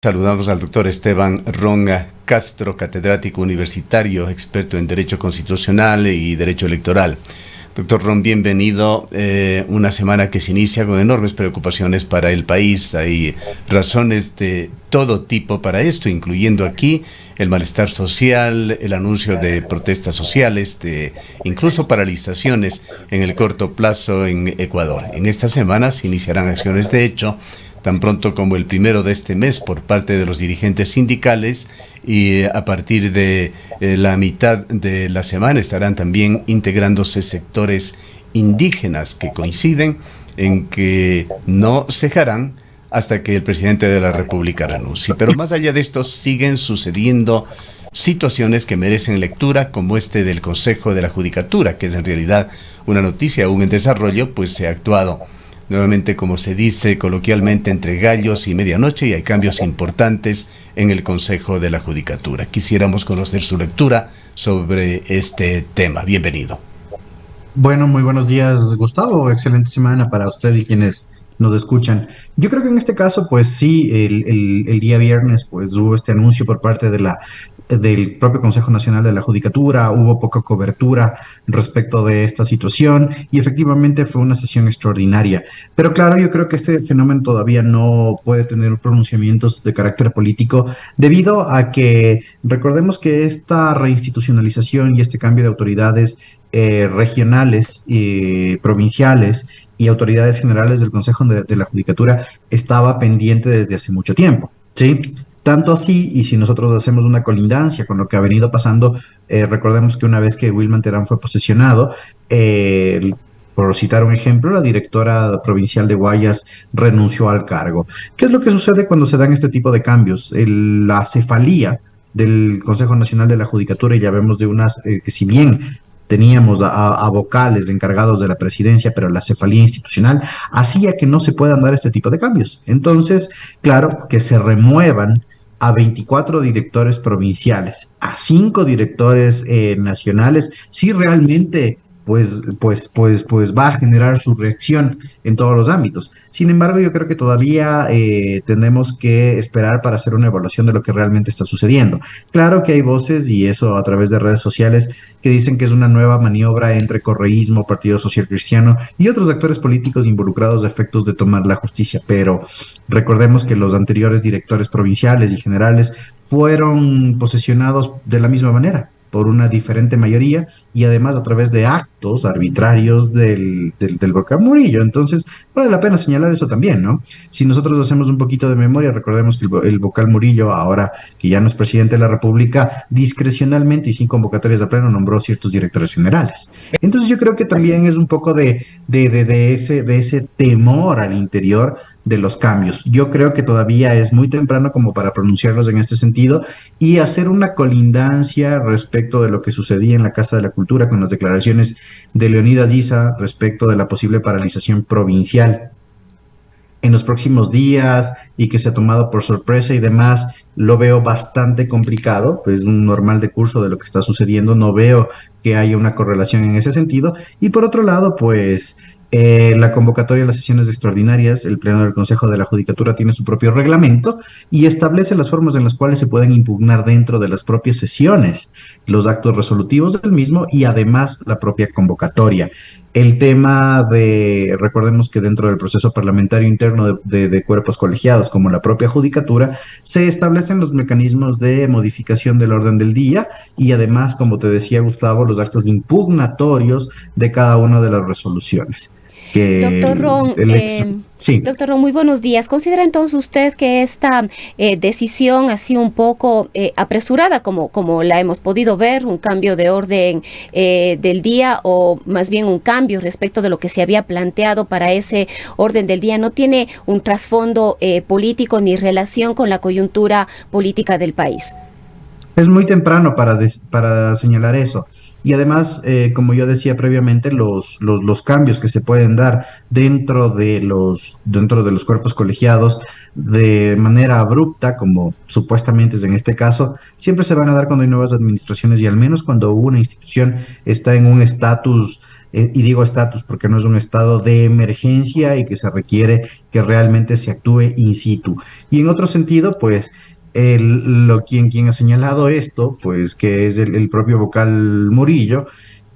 Saludamos al doctor Esteban Ronda Castro, catedrático universitario, experto en Derecho Constitucional y Derecho Electoral. Doctor Ron, bienvenido. Una semana que se inicia con enormes preocupaciones para el país. Hay razones de todo tipo para esto, incluyendo aquí el malestar social, el anuncio de protestas sociales, de incluso paralizaciones en el corto plazo en Ecuador. En esta semana se iniciarán acciones de hecho tan pronto como el 1 de este mes por parte de los dirigentes sindicales, y a partir de la mitad de la semana estarán también integrándose sectores indígenas que coinciden en que no cejarán hasta que el presidente de la República renuncie. Pero más allá de esto, siguen sucediendo situaciones que merecen lectura, como este del Consejo de la Judicatura, que es en realidad una noticia aún en desarrollo, pues se ha actuado nuevamente, como se dice coloquialmente, entre gallos y medianoche, y hay cambios importantes en el Consejo de la Judicatura. Quisiéramos conocer su lectura sobre este tema. Bienvenido. Bueno, muy buenos días, Gustavo. Excelente semana para usted y quienes nos escuchan. Yo creo que en este caso, pues sí, el día viernes, pues hubo este anuncio por parte del propio Consejo Nacional de la Judicatura, hubo poca cobertura respecto de esta situación y efectivamente fue una sesión extraordinaria. Pero claro, yo creo que este fenómeno todavía no puede tener pronunciamientos de carácter político debido a que recordemos que esta reinstitucionalización y este cambio de autoridades regionales y provinciales y autoridades generales del Consejo de la Judicatura estaba pendiente desde hace mucho tiempo, ¿sí? Tanto así, y si nosotros hacemos una colindancia con lo que ha venido pasando, recordemos que una vez que Wilman Terán fue posesionado, por citar un ejemplo, la directora provincial de Guayas renunció al cargo. ¿Qué es lo que sucede cuando se dan este tipo de cambios? La cefalía del Consejo Nacional de la Judicatura, y ya vemos de unas que si bien teníamos a vocales encargados de la presidencia, pero la cefalía institucional hacía que no se puedan dar este tipo de cambios. Entonces, claro, que se remuevan a 24 directores provinciales, a 5 directores nacionales, sí realmente pues va a generar su reacción en todos los ámbitos. Sin embargo, yo creo que todavía tenemos que esperar para hacer una evaluación de lo que realmente está sucediendo. Claro que hay voces, y eso a través de redes sociales, que dicen que es una nueva maniobra entre correísmo, Partido Social Cristiano y otros actores políticos involucrados a efectos de tomar la justicia, pero recordemos que los anteriores directores provinciales y generales fueron posesionados de la misma manera, por una diferente mayoría y además a través de actos arbitrarios del Volcán Murillo. Entonces, vale la pena señalar eso también, ¿no? Si nosotros hacemos un poquito de memoria, recordemos que el Volcán Murillo, ahora que ya no es presidente de la República, discrecionalmente y sin convocatorias de pleno nombró ciertos directores generales. Entonces yo creo que también es un poco de ese temor al interior de los cambios. Yo creo que todavía es muy temprano como para pronunciarnos en este sentido y hacer una colindancia respecto de lo que sucedía en la Casa de la Cultura con las declaraciones de Leonidas Issa respecto de la posible paralización provincial en los próximos días y que se ha tomado por sorpresa y demás. Lo veo bastante complicado, pues un normal de curso de lo que está sucediendo, no veo que haya una correlación en ese sentido. Y por otro lado, pues la convocatoria de las sesiones extraordinarias, el Pleno del Consejo de la Judicatura tiene su propio reglamento y establece las formas en las cuales se pueden impugnar dentro de las propias sesiones los actos resolutivos del mismo y además la propia convocatoria. El tema recordemos que dentro del proceso parlamentario interno de cuerpos colegiados, como la propia judicatura, se establecen los mecanismos de modificación del orden del día y además, como te decía Gustavo, los actos impugnatorios de cada una de las resoluciones. Doctor Ron, sí. Doctor Ron, muy buenos días. ¿Considera entonces usted que esta decisión así un poco apresurada, como la hemos podido ver, un cambio de orden del día, o más bien un cambio respecto de lo que se había planteado para ese orden del día, no tiene un trasfondo político ni relación con la coyuntura política del país? Es muy temprano para señalar eso. Y además, como yo decía previamente, los cambios que se pueden dar dentro de los cuerpos colegiados de manera abrupta, como supuestamente es en este caso, siempre se van a dar cuando hay nuevas administraciones y al menos cuando una institución está en un estatus y digo estatus porque no es un estado de emergencia y que se requiere que realmente se actúe in situ. Y en otro sentido, pues quien ha señalado esto, pues que es el propio vocal Murillo,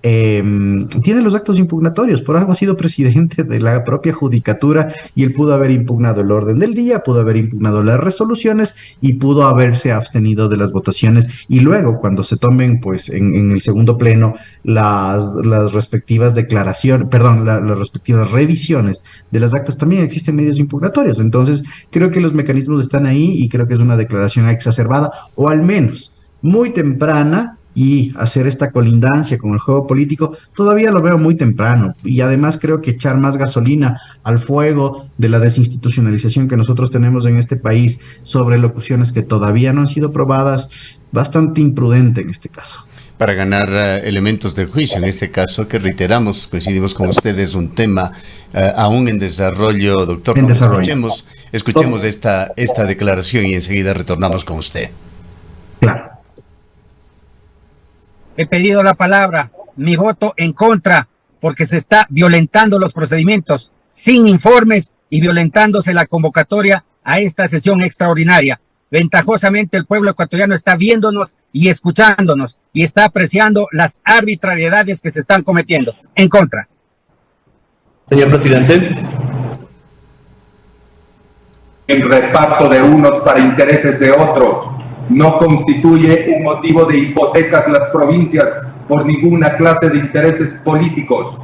tiene los actos impugnatorios, por algo ha sido presidente de la propia judicatura y él pudo haber impugnado el orden del día, pudo haber impugnado las resoluciones y pudo haberse abstenido de las votaciones y luego cuando se tomen pues en el segundo pleno las respectivas declaraciones, perdón, las respectivas revisiones de las actas también existen medios impugnatorios, entonces creo que los mecanismos están ahí y creo que es una declaración exacerbada o al menos muy temprana y hacer esta colindancia con el juego político, todavía lo veo muy temprano. Y además creo que echar más gasolina al fuego de la desinstitucionalización que nosotros tenemos en este país sobre locuciones que todavía no han sido probadas, bastante imprudente en este caso. Para ganar elementos de juicio, en este caso, que reiteramos, coincidimos con ustedes, un tema aún en desarrollo, doctor. En desarrollo. Escuchemos esta declaración y enseguida retornamos con usted. Claro. He pedido la palabra, mi voto en contra, porque se está violentando los procedimientos sin informes y violentándose la convocatoria a esta sesión extraordinaria. Ventajosamente el pueblo ecuatoriano está viéndonos y escuchándonos y está apreciando las arbitrariedades que se están cometiendo. En contra. Señor presidente. El reparto de unos para intereses de otros no constituye un motivo de hipotecas las provincias por ninguna clase de intereses políticos,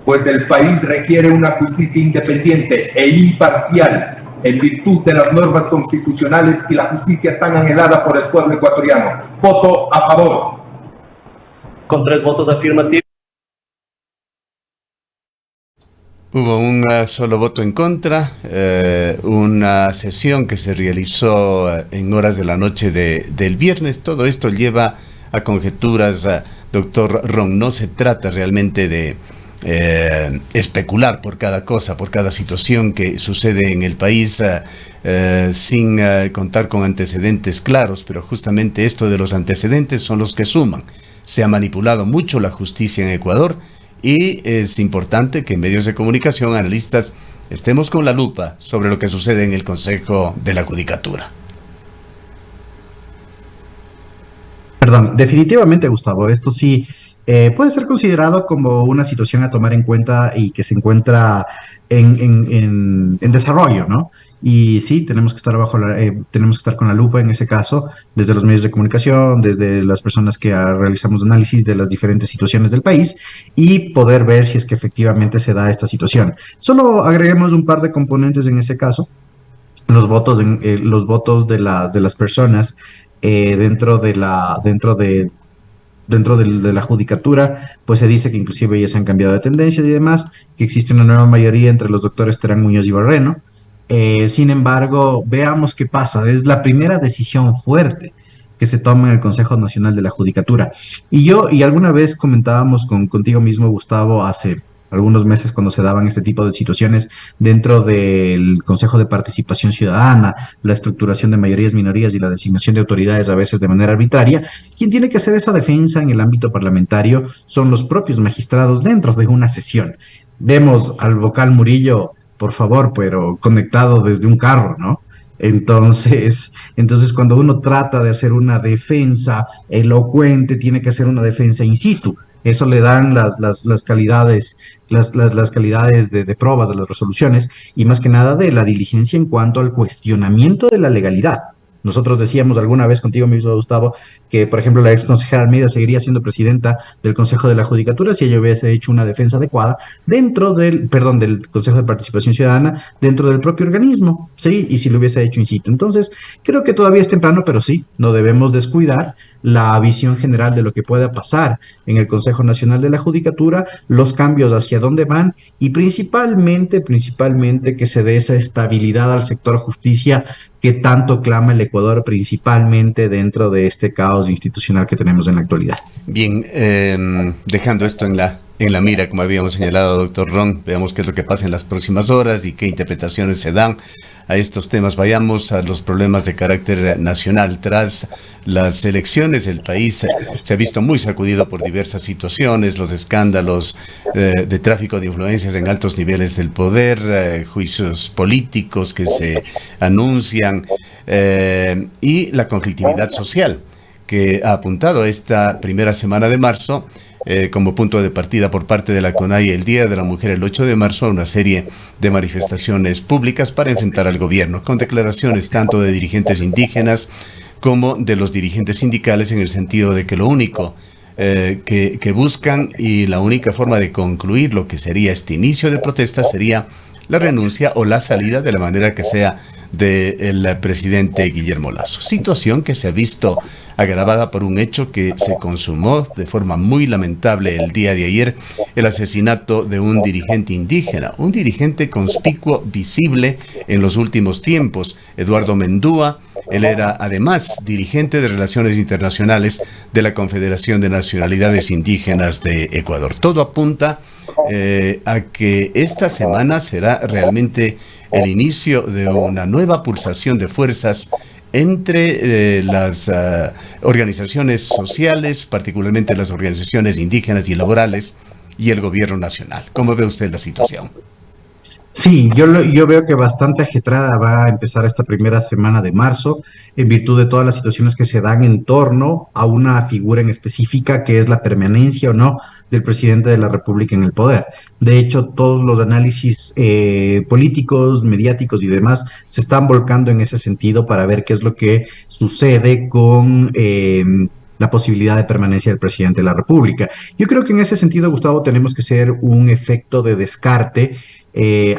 pues el país requiere una justicia independiente e imparcial en virtud de las normas constitucionales y la justicia tan anhelada por el pueblo ecuatoriano. Voto a favor. Con 3 votos afirmativos. Hubo un solo voto en contra, una sesión que se realizó en horas de la noche del viernes. Todo esto lleva a conjeturas, doctor Ron. No se trata realmente de especular por cada cosa, por cada situación que sucede en el país sin contar con antecedentes claros, pero justamente esto de los antecedentes son los que suman. Se ha manipulado mucho la justicia en Ecuador. Y es importante que en medios de comunicación, analistas, estemos con la lupa sobre lo que sucede en el Consejo de la Judicatura. Perdón, definitivamente, Gustavo, esto sí puede ser considerado como una situación a tomar en cuenta y que se encuentra en desarrollo, ¿no? Y sí, tenemos que estar tenemos que estar con la lupa en ese caso, desde los medios de comunicación, desde las personas que realizamos análisis de las diferentes situaciones del país y poder ver si es que efectivamente se da esta situación. Solo agreguemos un par de componentes en ese caso. Los votos de las personas dentro de la judicatura, pues se dice que inclusive ya se han cambiado de tendencias y demás, que existe una nueva mayoría entre los doctores Terán Muñoz y Barreno. Sin embargo, veamos qué pasa. Es la primera decisión fuerte que se toma en el Consejo Nacional de la Judicatura. Y alguna vez comentábamos contigo mismo, Gustavo, hace algunos meses cuando se daban este tipo de situaciones dentro del Consejo de Participación Ciudadana, la estructuración de mayorías, minorías y la designación de autoridades a veces de manera arbitraria, quien tiene que hacer esa defensa en el ámbito parlamentario son los propios magistrados dentro de una sesión. Vemos al vocal Murillo, por favor, pero conectado desde un carro, ¿no? Entonces, cuando uno trata de hacer una defensa elocuente, tiene que hacer una defensa in situ. Eso le dan las calidades, las calidades de pruebas de las resoluciones y más que nada de la diligencia en cuanto al cuestionamiento de la legalidad. Nosotros decíamos alguna vez contigo mismo, Gustavo, que, por ejemplo, la ex consejera Almeida seguiría siendo presidenta del Consejo de la Judicatura si ella hubiese hecho una defensa adecuada dentro del Consejo de Participación Ciudadana, dentro del propio organismo, ¿sí? Y si lo hubiese hecho in situ. Entonces, creo que todavía es temprano, pero sí, no debemos descuidar la visión general de lo que pueda pasar en el Consejo Nacional de la Judicatura, los cambios hacia dónde van y principalmente que se dé esa estabilidad al sector justicia que tanto clama el Ecuador, principalmente dentro de este caos institucional que tenemos en la actualidad. Bien, dejando esto en la en la mira, como habíamos señalado, doctor Ron. Veamos qué es lo que pasa en las próximas horas y qué interpretaciones se dan a estos temas. Vayamos a los problemas de carácter nacional. Tras las elecciones, el país se ha visto muy sacudido por diversas situaciones, los escándalos de tráfico de influencias en altos niveles del poder, juicios políticos que se anuncian y la conflictividad social que ha apuntado esta primera semana de marzo como punto de partida por parte de la CONAIE el Día de la Mujer el 8 de marzo a una serie de manifestaciones públicas para enfrentar al gobierno, con declaraciones tanto de dirigentes indígenas como de los dirigentes sindicales, en el sentido de que lo único que buscan y la única forma de concluir lo que sería este inicio de protesta sería la renuncia o la salida, de la manera que sea, del presidente Guillermo Lasso. Situación que se ha visto agravada por un hecho que se consumó de forma muy lamentable el día de ayer: el asesinato de un dirigente indígena, un dirigente conspicuo, visible en los últimos tiempos, Eduardo Mendúa. Él era además dirigente de Relaciones Internacionales de la Confederación de Nacionalidades Indígenas de Ecuador. Todo apunta a que esta semana será realmente el inicio de una nueva pulsación de fuerzas entre las organizaciones sociales, particularmente las organizaciones indígenas y laborales, y el gobierno nacional. ¿Cómo ve usted la situación? Sí, yo veo que bastante ajetrada va a empezar esta primera semana de marzo, en virtud de todas las situaciones que se dan en torno a una figura en específica, que es la permanencia o no del presidente de la República en el poder. De hecho, todos los análisis políticos, mediáticos y demás se están volcando en ese sentido para ver qué es lo que sucede con la posibilidad de permanencia del presidente de la República. Yo creo que en ese sentido, Gustavo, tenemos que hacer un efecto de descarte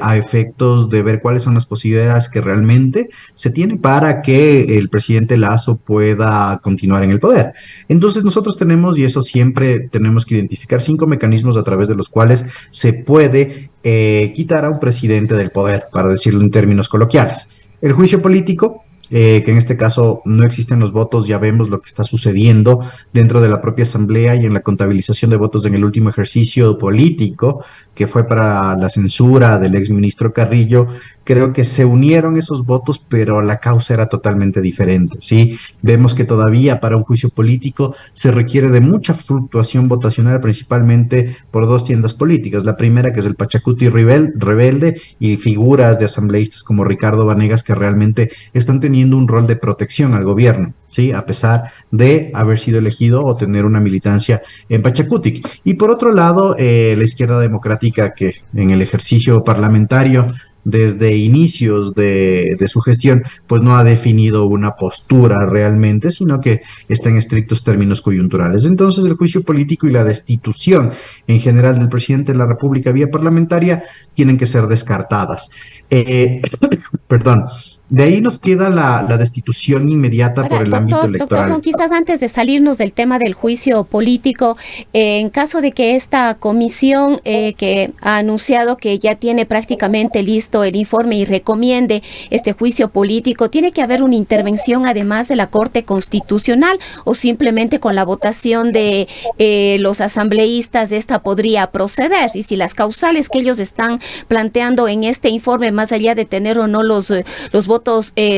a efectos de ver cuáles son las posibilidades que realmente se tiene para que el presidente Lasso pueda continuar en el poder. Entonces nosotros tenemos, y eso siempre tenemos que identificar, 5 mecanismos a través de los cuales se puede quitar a un presidente del poder, para decirlo en términos coloquiales. El juicio político, que en este caso no existen los votos. Ya vemos lo que está sucediendo dentro de la propia asamblea y en la contabilización de votos en el último ejercicio político, que fue para la censura del exministro Carrillo. Creo que se unieron esos votos, pero la causa era totalmente diferente, ¿sí? Vemos que todavía para un juicio político se requiere de mucha fluctuación votacional, principalmente por 2 tiendas políticas. La primera, que es el Pachacuti Rebelde, y figuras de asambleístas como Ricardo Vanegas, que realmente están teniendo un rol de protección al gobierno, ¿sí? A pesar de haber sido elegido o tener una militancia en Pachacutic. Y por otro lado, la izquierda democrática, que en el ejercicio parlamentario, desde inicios de su gestión, pues no ha definido una postura realmente, sino que está en estrictos términos coyunturales. Entonces, el juicio político y la destitución en general del presidente de la República vía parlamentaria tienen que ser descartadas. Perdón. De ahí nos queda la destitución inmediata. Ahora, por el ámbito electoral. Doctor Ron, quizás antes de salirnos del tema del juicio político, en caso de que esta comisión que ha anunciado que ya tiene prácticamente listo el informe y recomiende este juicio político, ¿tiene que haber una intervención además de la Corte Constitucional, o simplemente con la votación de los asambleístas de esta podría proceder? Y si las causales que ellos están planteando en este informe, más allá de tener o no los votos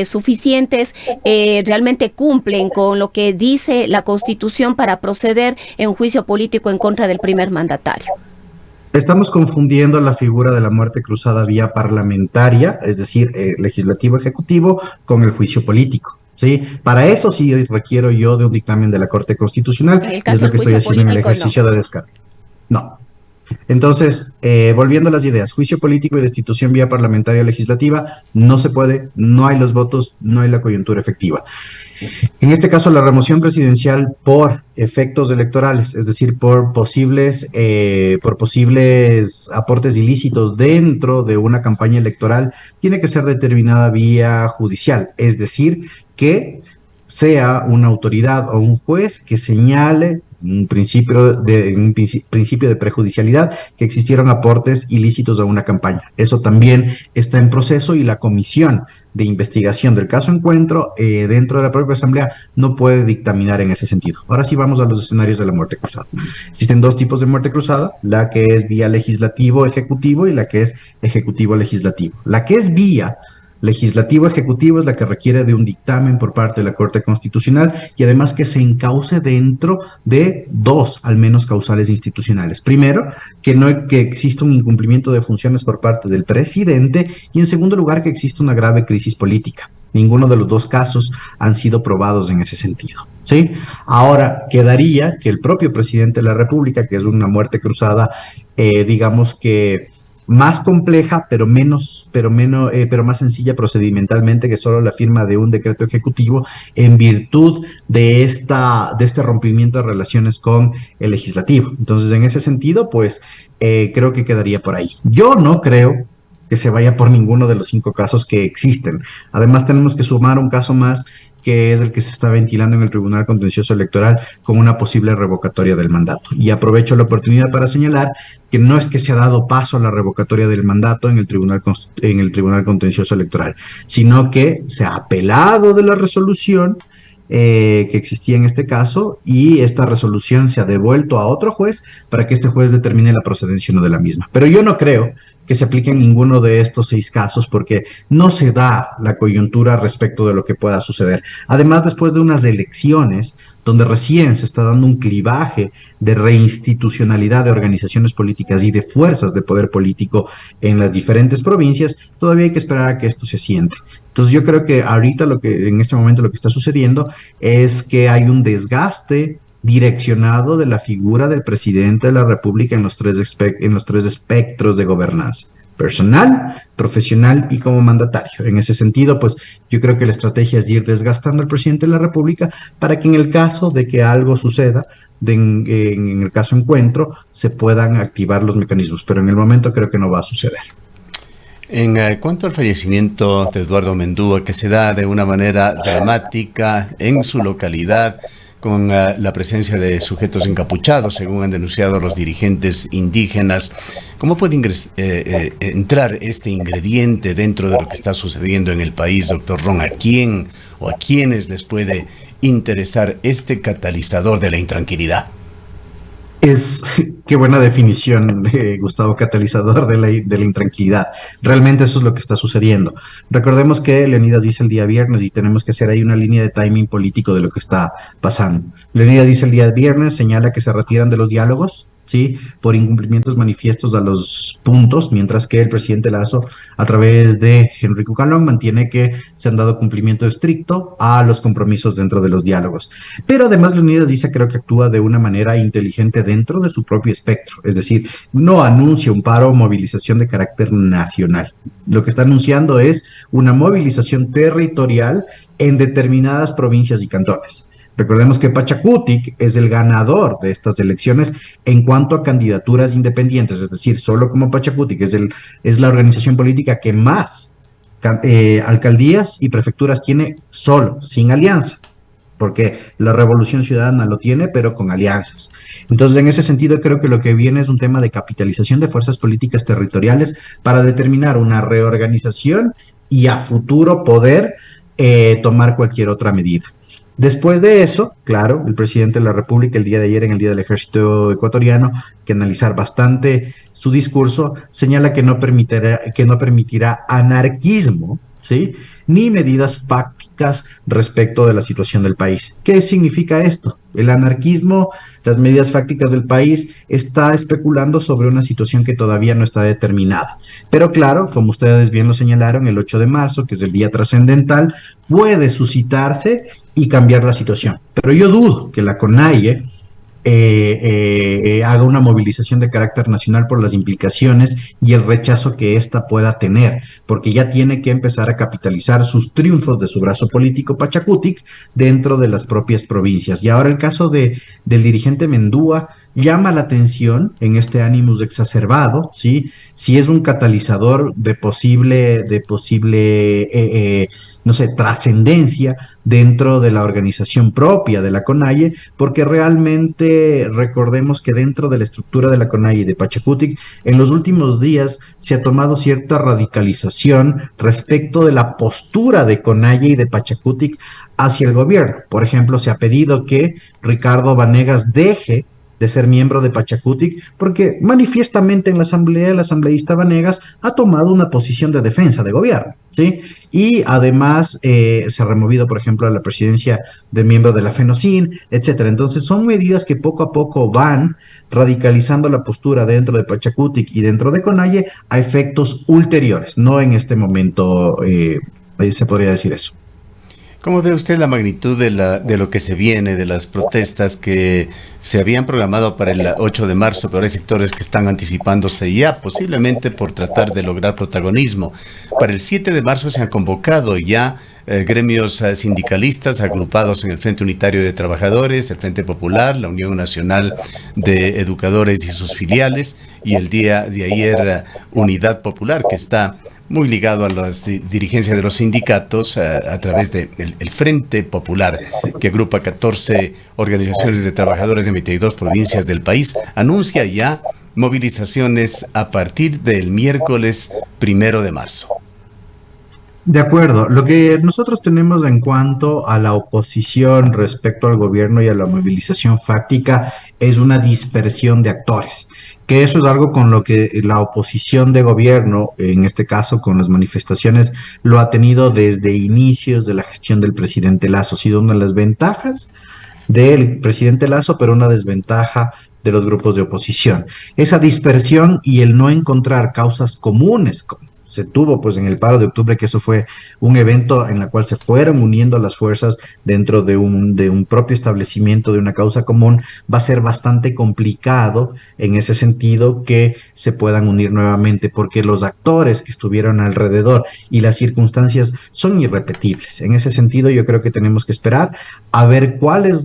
suficientes, realmente cumplen con lo que dice la Constitución para proceder en un juicio político en contra del primer mandatario. Estamos confundiendo la figura de la muerte cruzada vía parlamentaria, es decir, legislativo-ejecutivo, con el juicio político. ¿Sí? Para eso sí requiero yo de un dictamen de la Corte Constitucional, y es lo que estoy haciendo en el ejercicio de descarga. No. Entonces, volviendo a las ideas, juicio político y destitución vía parlamentaria legislativa, no se puede, no hay los votos, no hay la coyuntura efectiva. En este caso, la remoción presidencial por efectos electorales, es decir, por posibles aportes ilícitos dentro de una campaña electoral, tiene que ser determinada vía judicial, es decir, que sea una autoridad o un juez que señale un principio de prejudicialidad, que existieron aportes ilícitos a una campaña. Eso también está en proceso y la comisión de investigación del caso Encuentro dentro de la propia Asamblea no puede dictaminar en ese sentido. Ahora sí vamos a los escenarios de la muerte cruzada. Existen dos tipos de muerte cruzada, la que es vía legislativo-ejecutivo y la que es ejecutivo-legislativo. La que es vía legislativo-ejecutivo es la que requiere de un dictamen por parte de la Corte Constitucional y además que se encauce dentro de dos, al menos, causales institucionales. Primero, que exista un incumplimiento de funciones por parte del presidente y en segundo lugar, que exista una grave crisis política. Ninguno de los dos casos han sido probados en ese sentido, ¿sí? Ahora, quedaría que el propio presidente de la República, que es una muerte cruzada, digamos que más compleja, pero más sencilla procedimentalmente que solo la firma de un decreto ejecutivo en virtud de este rompimiento de relaciones con el legislativo. Entonces, en ese sentido, pues, creo que quedaría por ahí. Yo no creo que se vaya por ninguno de los 5 casos que existen. Además, tenemos que sumar un caso más, que es el que se está ventilando en el Tribunal Contencioso Electoral con una posible revocatoria del mandato. Y aprovecho la oportunidad para señalar que no es que se ha dado paso a la revocatoria del mandato en el Tribunal Contencioso Electoral, sino que se ha apelado de la resolución que existía en este caso y esta resolución se ha devuelto a otro juez para que este juez determine la procedencia o no de la misma. Pero yo no creo que se aplique en ninguno de estos 6 casos porque no se da la coyuntura respecto de lo que pueda suceder. Además, después de unas elecciones donde recién se está dando un clivaje de reinstitucionalidad de organizaciones políticas y de fuerzas de poder político en las diferentes provincias, todavía hay que esperar a que esto se asiente. Entonces yo creo que ahorita en este momento lo que está sucediendo es que hay un desgaste direccionado de la figura del presidente de la República en los tres espectros de gobernanza: personal, profesional y como mandatario. En ese sentido, pues yo creo que la estrategia es ir desgastando al presidente de la República para que en el caso de que algo suceda, en el caso Encuentro, se puedan activar los mecanismos, pero en el momento creo que no va a suceder. En cuanto al fallecimiento de Eduardo Mendúa, que se da de una manera dramática en su localidad, con la presencia de sujetos encapuchados, según han denunciado los dirigentes indígenas, ¿cómo puede entrar este ingrediente dentro de lo que está sucediendo en el país, doctor Ron? ¿A quién o a quiénes les puede interesar este catalizador de la intranquilidad? Qué buena definición, Gustavo, catalizador de la intranquilidad. Realmente eso es lo que está sucediendo. Recordemos que Leonidas dice el día viernes y tenemos que hacer ahí una línea de timing político de lo que está pasando. Leonidas dice el día viernes, señala que se retiran de los diálogos, ¿sí?, por incumplimientos manifiestos a los puntos, mientras que el presidente Lasso, a través de Henry Cucalón, mantiene que se han dado cumplimiento estricto a los compromisos dentro de los diálogos. Pero además Leonidas dice, creo que actúa de una manera inteligente dentro de su propio espectro, es decir, no anuncia un paro o movilización de carácter nacional. Lo que está anunciando es una movilización territorial en determinadas provincias y cantones. Recordemos que Pachacutic es el ganador de estas elecciones en cuanto a candidaturas independientes, es decir, solo como Pachacutic es la organización política que más alcaldías y prefecturas tiene solo, sin alianza, porque la Revolución Ciudadana lo tiene, pero con alianzas. Entonces, en ese sentido, creo que lo que viene es un tema de capitalización de fuerzas políticas territoriales para determinar una reorganización y a futuro poder tomar cualquier otra medida. Después de eso, claro, el presidente de la República el día de ayer en el Día del Ejército Ecuatoriano, que analizar bastante su discurso, señala que no permitirá anarquismo, ¿sí?, ni medidas fácticas respecto de la situación del país. ¿Qué significa esto? El anarquismo, las medidas fácticas del país, está especulando sobre una situación que todavía no está determinada. Pero claro, como ustedes bien lo señalaron, el 8 de marzo, que es el día trascendental, puede suscitarse y cambiar la situación. Pero yo dudo que la CONAIE haga una movilización de carácter nacional por las implicaciones y el rechazo que ésta pueda tener, porque ya tiene que empezar a capitalizar sus triunfos de su brazo político Pachacutic dentro de las propias provincias. Y ahora el caso del dirigente Mendúa, llama la atención en este ánimos exacerbado, ¿sí? Si es un catalizador de posible, no sé, trascendencia dentro de la organización propia de la CONAIE, porque realmente recordemos que dentro de la estructura de la CONAIE y de Pachacutic, en los últimos días se ha tomado cierta radicalización respecto de la postura de CONAIE y de Pachacutic hacia el gobierno. Por ejemplo, se ha pedido que Ricardo Vanegas deje de ser miembro de Pachacutic, porque manifiestamente en la asamblea, el asambleísta Vanegas ha tomado una posición de defensa de gobierno, ¿sí? Y además se ha removido, por ejemplo, a la presidencia de miembro de la FENOCIN, etcétera. Entonces son medidas que poco a poco van radicalizando la postura dentro de Pachacutic y dentro de CONAIE a efectos ulteriores, no en este momento se podría decir eso. ¿Cómo ve usted la magnitud de lo que se viene, de las protestas que se habían programado para el 8 de marzo, pero hay sectores que están anticipándose ya, posiblemente por tratar de lograr protagonismo? Para el 7 de marzo se han convocado ya gremios sindicalistas agrupados en el Frente Unitario de Trabajadores, el Frente Popular, la Unión Nacional de Educadores y sus filiales, y el día de ayer Unidad Popular, que está muy ligado a las dirigencias de los sindicatos a través del Frente Popular, que agrupa 14 organizaciones de trabajadores de 22 provincias del país, anuncia ya movilizaciones a partir del miércoles 1 de marzo. De acuerdo, lo que nosotros tenemos en cuanto a la oposición respecto al gobierno y a la movilización fáctica es una dispersión de actores, que eso es algo con lo que la oposición de gobierno, en este caso con las manifestaciones, lo ha tenido desde inicios de la gestión del presidente Lasso. Ha sido una de las ventajas del presidente Lasso, pero una desventaja de los grupos de oposición. Esa dispersión y el no encontrar causas comunes, como se tuvo pues en el paro de octubre, que eso fue un evento en la cual se fueron uniendo las fuerzas dentro de un propio establecimiento de una causa común, va a ser bastante complicado en ese sentido que se puedan unir nuevamente, porque los actores que estuvieron alrededor y las circunstancias son irrepetibles. En ese sentido yo creo que tenemos que esperar a ver cuáles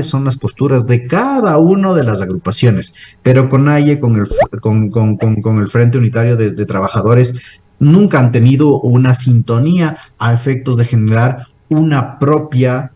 son las posturas de cada una de las agrupaciones, pero CONAIE con el Frente Unitario de Trabajadores nunca han tenido una sintonía a efectos de generar una propia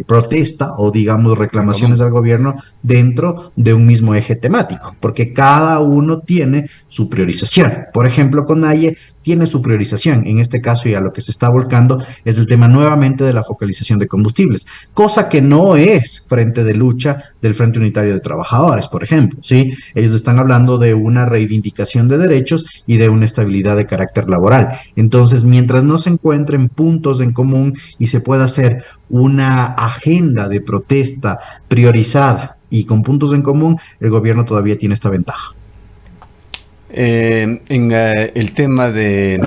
protesta o digamos reclamaciones al gobierno dentro de un mismo eje temático, porque cada uno tiene su priorización. Por ejemplo, CONAIE tiene su priorización, en este caso y a lo que se está volcando es el tema nuevamente de la focalización de combustibles, cosa que no es frente de lucha del Frente Unitario de Trabajadores, por ejemplo, ¿sí? Ellos están hablando de una reivindicación de derechos y de una estabilidad de carácter laboral. Entonces, mientras no se encuentren puntos en común y se pueda hacer una agenda de protesta priorizada y con puntos en común, el gobierno todavía tiene esta ventaja. En el tema del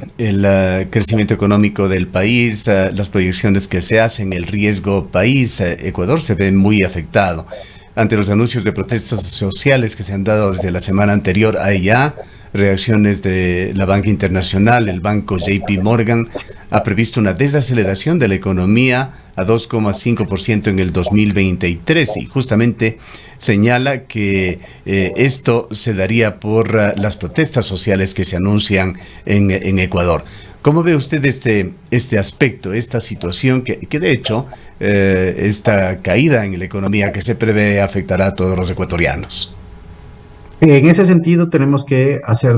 crecimiento económico del país, las proyecciones que se hacen, el riesgo país, Ecuador se ve muy afectado. Ante los anuncios de protestas sociales que se han dado desde la semana anterior, hay ya reacciones de la banca internacional. El banco JP Morgan ha previsto una desaceleración de la economía a 2,5% en el 2023 y justamente señala que esto se daría por las protestas sociales que se anuncian en Ecuador. ¿Cómo ve usted este aspecto, esta situación que de hecho esta caída en la economía que se prevé afectará a todos los ecuatorianos? En ese sentido tenemos que hacer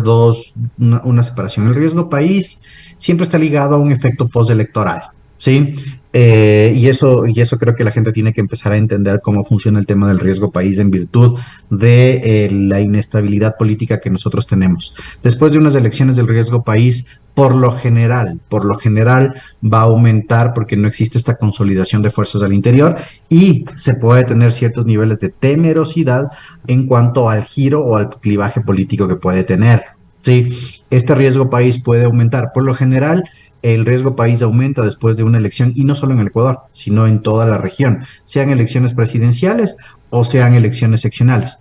una separación. El riesgo país siempre está ligado a un efecto postelectoral, ¿sí? Y eso creo que la gente tiene que empezar a entender cómo funciona el tema del riesgo país en virtud de la inestabilidad política que nosotros tenemos. Después de unas elecciones del riesgo país, por lo general va a aumentar porque no existe esta consolidación de fuerzas al interior y se puede tener ciertos niveles de temerosidad en cuanto al giro o al clivaje político que puede tener. Sí, este riesgo país puede aumentar. Por lo general, el riesgo país aumenta después de una elección y no solo en el Ecuador, sino en toda la región, sean elecciones presidenciales o sean elecciones seccionales.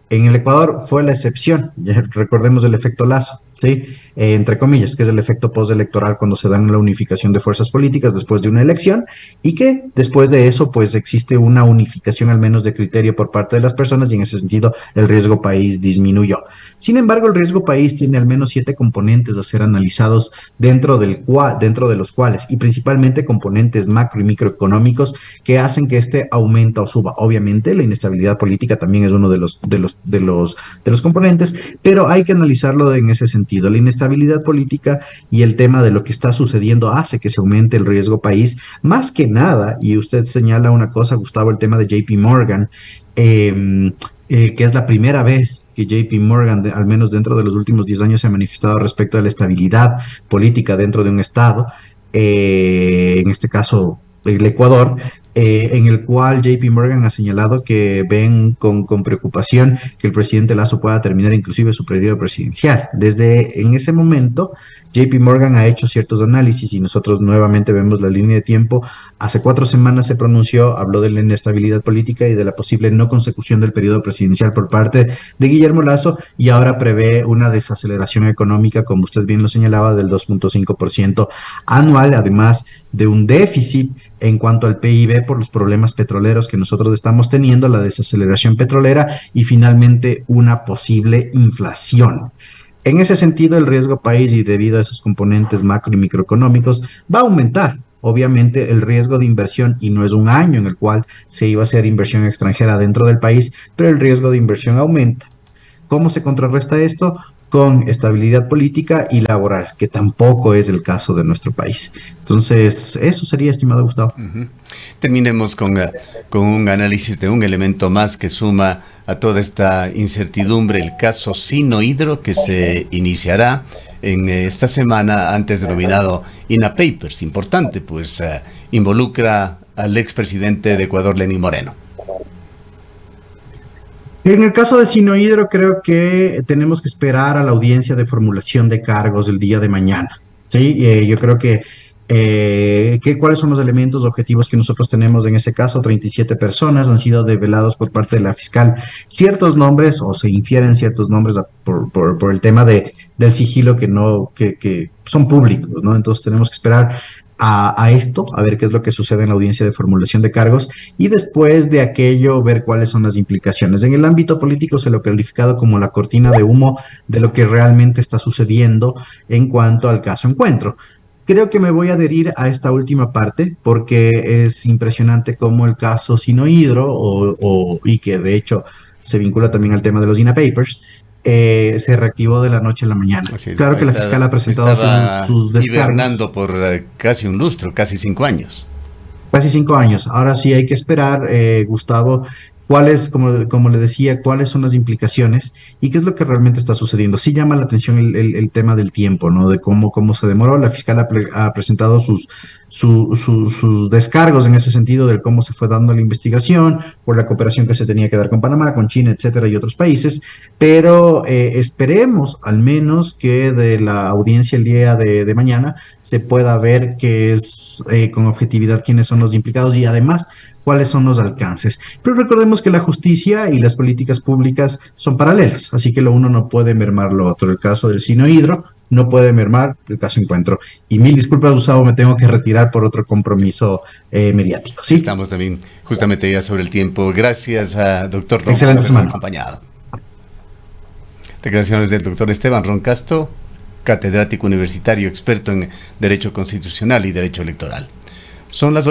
En el Ecuador fue la excepción, ya recordemos el efecto Lasso. ¿sí? Entre comillas, que es el efecto postelectoral cuando se dan la unificación de fuerzas políticas después de una elección, y que después de eso pues existe una unificación al menos de criterio por parte de las personas, y en ese sentido el riesgo país disminuyó. Sin embargo, el riesgo país tiene al menos 7 componentes a ser analizados dentro de los cuales, y principalmente componentes macro y microeconómicos que hacen que este aumenta o suba. Obviamente la inestabilidad política también es uno de los componentes, pero hay que analizarlo en ese sentido. La inestabilidad política y el tema de lo que está sucediendo hace que se aumente el riesgo país, más que nada, y usted señala una cosa, Gustavo, el tema de JP Morgan, que es la primera vez que JP Morgan, al menos dentro de los últimos 10 años, se ha manifestado respecto a la estabilidad política dentro de un Estado, en este caso el Ecuador, en el cual JP Morgan ha señalado que ven con preocupación que el presidente Lasso pueda terminar inclusive su periodo presidencial. Desde en ese momento, JP Morgan ha hecho ciertos análisis y nosotros nuevamente vemos la línea de tiempo. Hace 4 semanas se pronunció, habló de la inestabilidad política y de la posible no consecución del periodo presidencial por parte de Guillermo Lasso, y ahora prevé una desaceleración económica, como usted bien lo señalaba, del 2.5% anual, además de un déficit en cuanto al PIB por los problemas petroleros que nosotros estamos teniendo, la desaceleración petrolera y finalmente una posible inflación. En ese sentido, el riesgo país, y debido a esos componentes macro y microeconómicos, va a aumentar. Obviamente el riesgo de inversión, y no es un año en el cual se iba a hacer inversión extranjera dentro del país, pero el riesgo de inversión aumenta. ¿Cómo se contrarresta esto? Con estabilidad política y laboral, que tampoco es el caso de nuestro país. Entonces, eso sería, estimado Gustavo. Terminemos con un análisis de un elemento más que suma a toda esta incertidumbre, el caso Sinohydro, que se iniciará en esta semana, antes denominado INA Papers. Importante, pues involucra al expresidente de Ecuador, Lenín Moreno. En el caso de Sinohydro, creo que tenemos que esperar a la audiencia de formulación de cargos el día de mañana. Sí, yo creo que cuáles son los elementos objetivos que nosotros tenemos en ese caso. 37 personas han sido develados por parte de la fiscal ciertos nombres, o se infieren ciertos nombres por el tema del sigilo que son públicos, ¿no? Entonces tenemos que esperar a esto, a ver qué es lo que sucede en la audiencia de formulación de cargos, y después de aquello ver cuáles son las implicaciones. En el ámbito político se lo ha calificado como la cortina de humo de lo que realmente está sucediendo en cuanto al caso Encuentro. Creo que me voy a adherir a esta última parte porque es impresionante cómo el caso Sinohydro, y que de hecho se vincula también al tema de los INA Papers, se reactivó de la noche a la mañana. Claro que la fiscal ha presentado sus descargos. Hibernando por casi un lustro, casi 5 años. Casi 5 años. Ahora sí hay que esperar, Gustavo, como le decía, cuáles son las implicaciones y qué es lo que realmente está sucediendo. Sí llama la atención el tema del tiempo, ¿no? De cómo se demoró. La fiscal ha presentado sus descargos en ese sentido de cómo se fue dando la investigación, por la cooperación que se tenía que dar con Panamá, con China, etcétera, y otros países, pero esperemos al menos que de la audiencia el día de mañana se pueda ver que es con objetividad quiénes son los implicados y además cuáles son los alcances. Pero recordemos que la justicia y las políticas públicas son paralelas, así que lo uno no puede mermar lo otro. El caso del Sinohydro no puede mermar el caso Encuentro. Y mil disculpas, Gustavo, me tengo que retirar por otro compromiso mediático. ¿Sí? Estamos también justamente ya sobre el tiempo. Gracias a doctor Ron. Excelente semana. Acompañado. Declaraciones del doctor Esteban Ron Castro, catedrático universitario, experto en Derecho Constitucional y Derecho Electoral. Son las